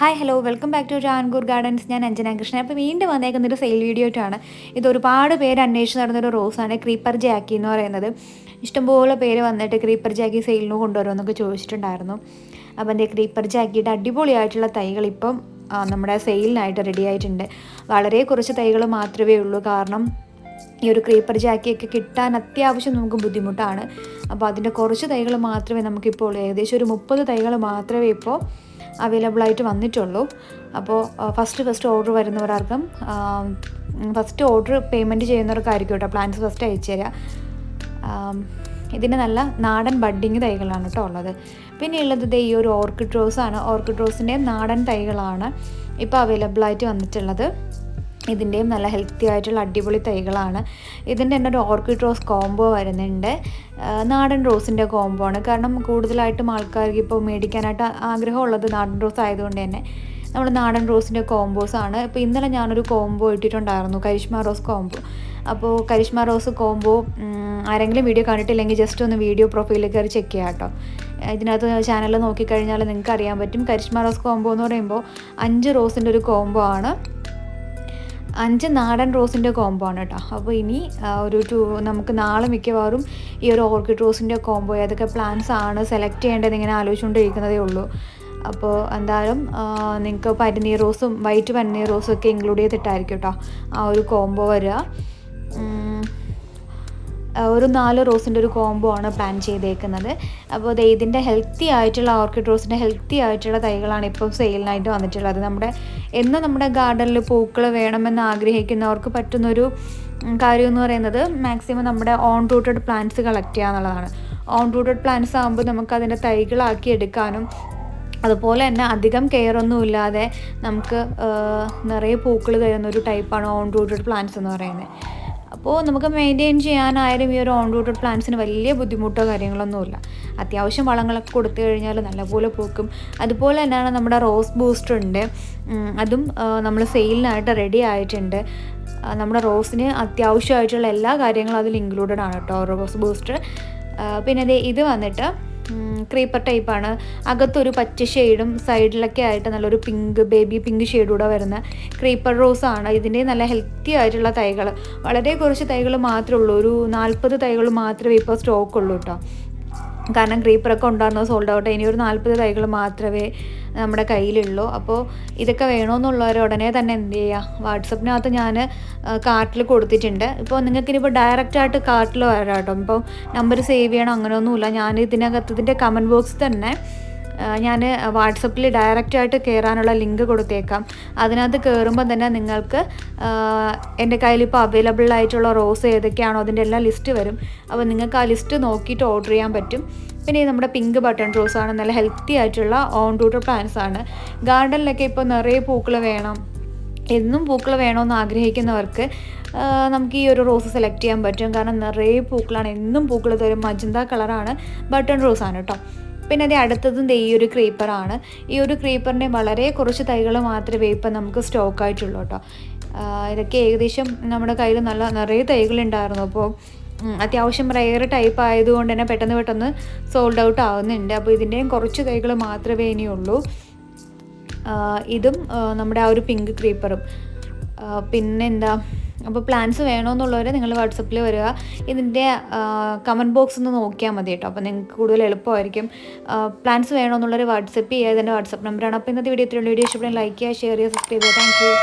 Hi hello welcome back to Jankoor gardens. ഞാൻ അഞ്ജന കൃഷ്ണൻ. അപ്പോൾ വീണ്ടും വന്നേക്കുന്നൊരു സെയിൽ വീഡിയോ ആയിട്ടാണ്. ഇത് ഒരുപാട് പേര് അന്വേഷിച്ച് നടന്നൊരു റോസാണ്, ക്രീപ്പർ ജാക്കി എന്ന് പറയുന്നത്. ഇഷ്ടംപോലെ പേര് വന്നിട്ട് ക്രീപ്പർ ജാക്കി സെയിലിന് കൊണ്ടുവരുമെന്നൊക്കെ ചോദിച്ചിട്ടുണ്ടായിരുന്നു. അപ്പോൾ എൻ്റെ ക്രീപ്പർ ജാക്കിയുടെ അടിപൊളിയായിട്ടുള്ള തൈകൾ ഇപ്പം നമ്മുടെ സെയിലിനായിട്ട് റെഡി ആയിട്ടുണ്ട്. വളരെ കുറച്ച് തൈകൾ മാത്രമേ ഉള്ളൂ. കാരണം ഈ ഒരു ക്രീപ്പർ ജാക്കിയൊക്കെ കിട്ടാൻ അത്യാവശ്യം നമുക്ക് ബുദ്ധിമുട്ടാണ്. അപ്പോൾ അതിൻ്റെ കുറച്ച് തൈകൾ മാത്രമേ നമുക്കിപ്പോൾ, ഏകദേശം ഒരു 30 തൈകൾ മാത്രമേ ഇപ്പോൾ അവൈലബിൾ ആയിട്ട് വന്നിട്ടുള്ളൂ. അപ്പോൾ ഫസ്റ്റ് ഓർഡർ വരുന്നവർക്കും ഫസ്റ്റ് ഓർഡർ പേയ്മെൻറ്റ് ചെയ്യുന്നവർക്കായിരിക്കും കേട്ടോ പ്ലാന്റ്സ് ഫസ്റ്റ് അയച്ചു തരിക. ഇതിന് നല്ല നാടൻ ബഡ്ഡിങ് തൈകളാണ് കേട്ടോ ഉള്ളത്. പിന്നെ ഉള്ളത് ഈ ഒരു ഓർക്കിഡ് റോസാണ്. ഓർക്കിഡ് റോസിൻ്റെ നാടൻ തൈകളാണ് ഇപ്പോൾ അവൈലബിൾ ആയിട്ട് വന്നിട്ടുള്ളത്. ഇതിൻ്റെയും നല്ല ഹെൽത്തി ആയിട്ടുള്ള അടിപൊളി തൈകളാണ്. ഇതിൻ്റെ തന്നെ ഒരു ഓർക്കിഡ് റോസ് കോംബോ വരുന്നുണ്ട്. നാടൻ റോസിൻ്റെ കോംബോ ആണ്. കാരണം കൂടുതലായിട്ടും ആൾക്കാർക്ക് ഇപ്പോൾ മേടിക്കാനായിട്ട് ആഗ്രഹമുള്ളത് നാടൻ റോസ് ആയതുകൊണ്ട് തന്നെ നമ്മൾ നാടൻ റോസിൻ്റെ കോംബോസാണ്. ഇപ്പോൾ ഇന്നലെ ഞാനൊരു കോംബോ ഇട്ടിട്ടുണ്ടായിരുന്നു, കരിഷ്മ റോസ് കോംബോ. അപ്പോൾ കരിഷ്മ റോസ് കോംബോ ആരെങ്കിലും വീഡിയോ കണ്ടിട്ടില്ലെങ്കിൽ ജസ്റ്റ് ഒന്ന് വീഡിയോ പ്രൊഫൈലിൽ കയറി ചെക്ക് ചെയ്യാം കേട്ടോ. ഇതിനകത്ത് ചാനലിൽ നോക്കിക്കഴിഞ്ഞാൽ നിങ്ങൾക്ക് അറിയാൻ പറ്റും. കരിഷ്മ റോസ് കോംബോ എന്ന് പറയുമ്പോൾ 5 റോസിൻ്റെ ഒരു കോംബോ ആണ്, 5 നാടൻ റോസിൻ്റെ കോംബോ ആണ് കേട്ടോ. അപ്പോൾ ഇനി നമുക്ക് നാളെ മിക്കവാറും ഈ ഒരു ഓർക്കിഡ് റോസിൻ്റെ കോംബോ ഏതൊക്കെ പ്ലാന്റ്സ് ആണ് സെലക്ട് ചെയ്യേണ്ടത് ഇങ്ങനെ ആലോചിച്ചുകൊണ്ടിരിക്കുന്നതേ ഉള്ളൂ. അപ്പോൾ എന്തായാലും നിങ്ങൾക്ക് പനിനീർ റോസും വൈറ്റ് പനിനീർ റോസും ഒക്കെ ഇൻക്ലൂഡ് ചെയ്തിട്ടായിരിക്കും കേട്ടോ ആ ഒരു കോംബോ വരിക. ഒരു 4 റോസിൻ്റെ ഒരു കോംബോ ആണ് പ്ലാൻ ചെയ്തേക്കുന്നത്. അപ്പോൾ ഇതിൻ്റെ ഹെൽത്തി ആയിട്ടുള്ള ഓർക്കിഡ് റോസിൻ്റെ ഹെൽത്തി ആയിട്ടുള്ള തൈകളാണ് ഇപ്പോൾ സെയിലിനായിട്ട് വന്നിട്ടുള്ളത്. നമ്മുടെ ഗാർഡനിൽ പൂക്കൾ വേണമെന്ന് ആഗ്രഹിക്കുന്നവർക്ക് പറ്റുന്നൊരു കാര്യം എന്ന് പറയുന്നത് മാക്സിമം നമ്മുടെ ഓൺ റൂട്ടഡ് പ്ലാന്റ്സ് കളക്ട് ചെയ്യുക എന്നുള്ളതാണ്. ഓൺ റൂട്ടഡ് പ്ലാന്റ്സ് ആകുമ്പോൾ നമുക്ക് അതിൻ്റെ തൈകളാക്കി എടുക്കാനും അതുപോലെ തന്നെ അധികം കെയറൊന്നും ഇല്ലാതെ നമുക്ക് നിറയെ പൂക്കൾ തരുന്നൊരു ടൈപ്പാണ് ഓൺ റൂട്ടഡ് പ്ലാന്റ്സ് എന്ന് പറയുന്നത്. അപ്പോൾ നമുക്ക് മെയിൻറ്റെയിൻ ചെയ്യാനായാലും ഈ ഒരു ഓൺ റൂട്ടഡ് പ്ലാന്റ്സിന് വലിയ ബുദ്ധിമുട്ടോ കാര്യങ്ങളൊന്നുമില്ല. അത്യാവശ്യം വളങ്ങളൊക്കെ കൊടുത്തു കഴിഞ്ഞാൽ നല്ലപോലെ പൂക്കും. അതുപോലെ തന്നെയാണ് നമ്മുടെ റോസ് ബൂസ്റ്റർ ഉണ്ട്, അതും നമ്മൾ സെയിലിനായിട്ട് റെഡി ആയിട്ടുണ്ട്. നമ്മുടെ റോസിന് അത്യാവശ്യമായിട്ടുള്ള എല്ലാ കാര്യങ്ങളും അതിൽ ഇൻക്ലൂഡഡ് ആണ് കേട്ടോ റോസ് ബൂസ്റ്റർ. പിന്നെ ഇത് വന്നിട്ട് ക്രീപ്പർ ടൈപ്പാണ്. അകത്തൊരു പച്ച ഷെയ്ഡും സൈഡിലൊക്കെ ആയിട്ട് നല്ലൊരു ബേബി പിങ്ക് ഷെയ്ഡൂടെ വരുന്ന ക്രീപ്പർ റോസാണ്. ഇതിൻ്റെ നല്ല ഹെൽത്തി ആയിട്ടുള്ള തൈകൾ, വളരെ കുറച്ച് തൈകൾ മാത്രമേ ഉള്ളൂ. ഒരു 40 തൈകൾ മാത്രമേ ഇപ്പോൾ സ്റ്റോക്ക് ഉള്ളൂ കേട്ടോ. കാരണം ക്രീപ്പറൊക്കെ ഉണ്ടായിരുന്നത് സോൾഡ് ഔട്ട്. ഇനി ഒരു 40 തൈകൾ മാത്രമേ നമ്മുടെ കയ്യിലുള്ളൂ. അപ്പോൾ ഇതൊക്കെ വേണമെന്നുള്ളവർ ഉടനെ തന്നെ എന്ത് ചെയ്യുക, വാട്സപ്പിനകത്ത് ഞാൻ കാർട്ടിൽ കൊടുത്തിട്ടുണ്ട്. ഇപ്പോൾ നിങ്ങൾക്കിനിപ്പോൾ ഡയറക്റ്റായിട്ട് കാർട്ടിൽ വരാം കേട്ടോ. ഇപ്പോൾ നമ്പർ സേവ് ചെയ്യണം അങ്ങനെയൊന്നുമില്ല. ഞാൻ ഇതിൻ്റെ കമൻറ്റ് ബോക്സിൽ തന്നെ ഞാൻ വാട്സപ്പിൽ ഡയറക്റ്റായിട്ട് കയറാനുള്ള ലിങ്ക് കൊടുത്തേക്കാം. അതിനകത്ത് കയറുമ്പോൾ തന്നെ നിങ്ങൾക്ക് എൻ്റെ കയ്യിലിപ്പോൾ അവൈലബിൾ ആയിട്ടുള്ള റോസ് ഏതൊക്കെയാണോ അതിൻ്റെ എല്ലാ ലിസ്റ്റ് വരും. അപ്പോൾ നിങ്ങൾക്ക് ആ ലിസ്റ്റ് നോക്കിയിട്ട് ഓർഡർ ചെയ്യാൻ പറ്റും. പിന്നെ നമ്മുടെ പിങ്ക് ബട്ടൺ റോസാണ്, നല്ല ഹെൽത്തി ആയിട്ടുള്ള ഓൺ റൂട്ടഡ് പ്ലാന്റ്സ് ആണ്. ഗാർഡനിലൊക്കെ ഇപ്പോൾ നിറയെ പൂക്കൾ വേണം, എന്നും പൂക്കൾ വേണമെന്ന് ആഗ്രഹിക്കുന്നവർക്ക് നമുക്ക് ഈ ഒരു റോസ് സെലക്ട് ചെയ്യാൻ പറ്റും. കാരണം നിറയെ പൂക്കളാണ്, എന്നും പൂക്കൾ തരും. മജന്ത കളറാണ്, ബട്ടൺ റോസാണ് കേട്ടോ. പിന്നെ അടുത്തതും ഈ ഒരു ക്രീപ്പറാണ്. ഈ ഒരു ക്രീപ്പറിൻ്റെ വളരെ കുറച്ച് തൈകൾ മാത്രമേ ഇപ്പം നമുക്ക് സ്റ്റോക്ക് ആയിട്ടുള്ളൂ കേട്ടോ. ഇതൊക്കെ ഏകദേശം നമ്മുടെ കയ്യിൽ നിറയെ തൈകളുണ്ടായിരുന്നു. അപ്പോൾ അത്യാവശ്യം റെയർ ടൈപ്പ് ആയതുകൊണ്ട് തന്നെ പെട്ടെന്ന് സോൾഡ് ഔട്ട് ആവുന്നുണ്ട്. അപ്പോൾ ഇതിൻ്റെയും കുറച്ച് തൈകൾ മാത്രമേ ഇനിയുള്ളൂ. ഇതും നമ്മുടെ ആ ഒരു പിങ്ക് ക്രീപ്പറും. പിന്നെന്താ, അപ്പോൾ പ്ലാൻസ് വേണമെന്നുള്ളവർ നിങ്ങൾ വാട്സപ്പിൽ വരിക. ഇതിൻ്റെ കമൻറ്റ് ബോക്സ് ഒന്ന് നോക്കിയാൽ മതി കേട്ടോ. അപ്പോൾ നിങ്ങൾക്ക് കൂടുതൽ എളുപ്പമായിരിക്കും. പ്ലാൻസ് വേണമെന്നുള്ളവർ വാട്സപ്പ് ചെയ്യുക. ഇതിൻ്റെ വാട്സപ്പ് നമ്പറാണ്. അപ്പോൾ ഇന്നത്തെ വീഡിയോ ഇത്രയുള്ള. വീഡിയോ ഇഷ്ടപ്പെടുന്ന ലൈക്ക് ചെയ്യുക, ഷെയർ ചെയ്യുക, സബ്സ്ക്രൈബ് ചെയ്യുക. Thank you.